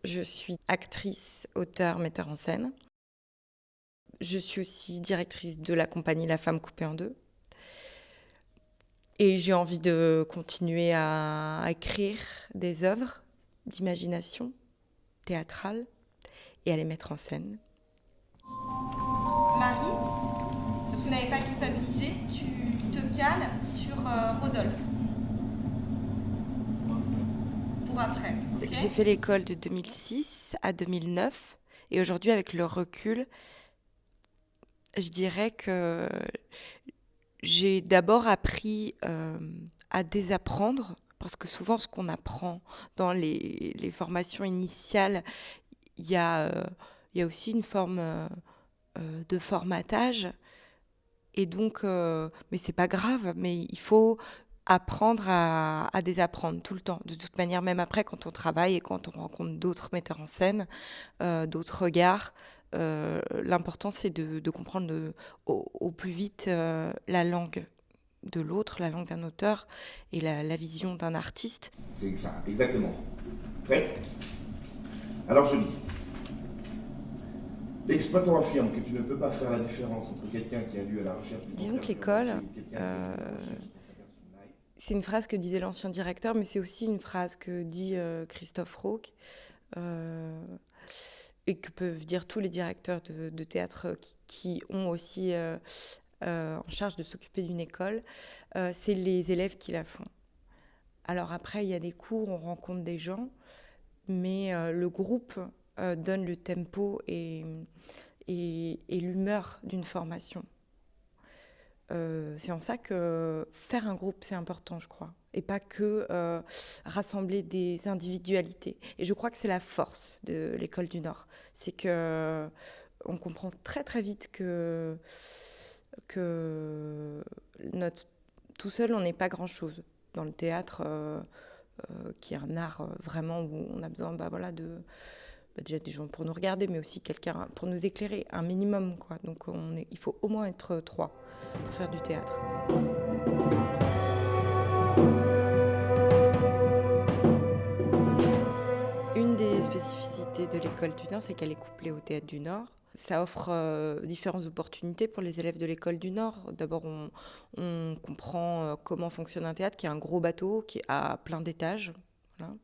Je suis actrice, auteure, metteur en scène. Je suis aussi directrice de la compagnie La Femme coupée en deux. Et j'ai envie de continuer à écrire des œuvres d'imagination théâtrale et à les mettre en scène. Marie, vous n'avez pas culpabilisé, tu te cales sur Rodolphe. Pour après, ok? J'ai fait l'école de 2006 à 2009 et aujourd'hui, avec le recul, je dirais que j'ai d'abord appris à désapprendre, parce que souvent ce qu'on apprend dans les formations initiales, il y a, il y a aussi une forme de formatage. Et donc, mais c'est pas grave, mais il faut apprendre à désapprendre tout le temps. De toute manière, même après, quand on travaille et quand on rencontre d'autres metteurs en scène, d'autres regards, l'important c'est de comprendre au plus vite la langue de l'autre, la langue d'un auteur et la vision d'un artiste. C'est ça, exactement. Prête? Alors je lis. L'exploitant affirme que tu ne peux pas faire la différence entre quelqu'un qui a lu à la recherche du Disons que confirme l'école, ou quelqu'un qui a lu à la recherche du conservateur Smollett. c'est une phrase que disait l'ancien directeur, mais c'est aussi une phrase que dit Christophe Rauque, et que peuvent dire tous les directeurs de théâtre qui ont aussi en charge de s'occuper d'une école. C'est les élèves qui la font. Alors après, il y a des cours, on rencontre des gens, mais le groupe donne le tempo et l'humeur d'une formation. C'est en ça que faire un groupe, c'est important, je crois, et pas que rassembler des individualités. Et je crois que c'est la force de l'École du Nord. C'est que on comprend très très vite que notre, tout seul, on n'est pas grand-chose. Dans le théâtre, qui est un art vraiment où on a besoin voilà, déjà des gens pour nous regarder, mais aussi quelqu'un pour nous éclairer, un minimum, quoi. Donc il faut au moins être 3 pour faire du théâtre. Une des spécificités de l'École du Nord, c'est qu'elle est couplée au Théâtre du Nord. Ça offre différentes opportunités pour les élèves de l'École du Nord. D'abord, on comprend comment fonctionne un théâtre, qui est un gros bateau, qui a plein d'étages. Voilà.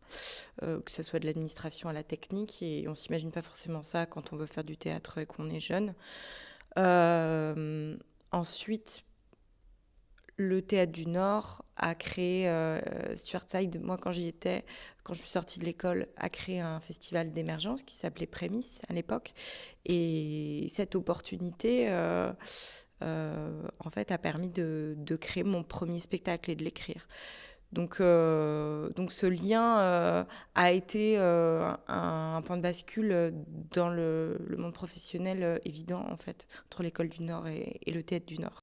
Que ce soit de l'administration à la technique, et on ne s'imagine pas forcément ça quand on veut faire du théâtre et qu'on est jeune. Ensuite, le Théâtre du Nord a créé, Stuart Side, moi quand j'y étais, quand je suis sortie de l'école, a créé un festival d'émergence qui s'appelait Prémisse à l'époque. Et cette opportunité, en fait, a permis de créer mon premier spectacle et de l'écrire. Donc ce lien a été un point de bascule dans le monde professionnel évident, en fait, entre l'École du Nord et le Théâtre du Nord.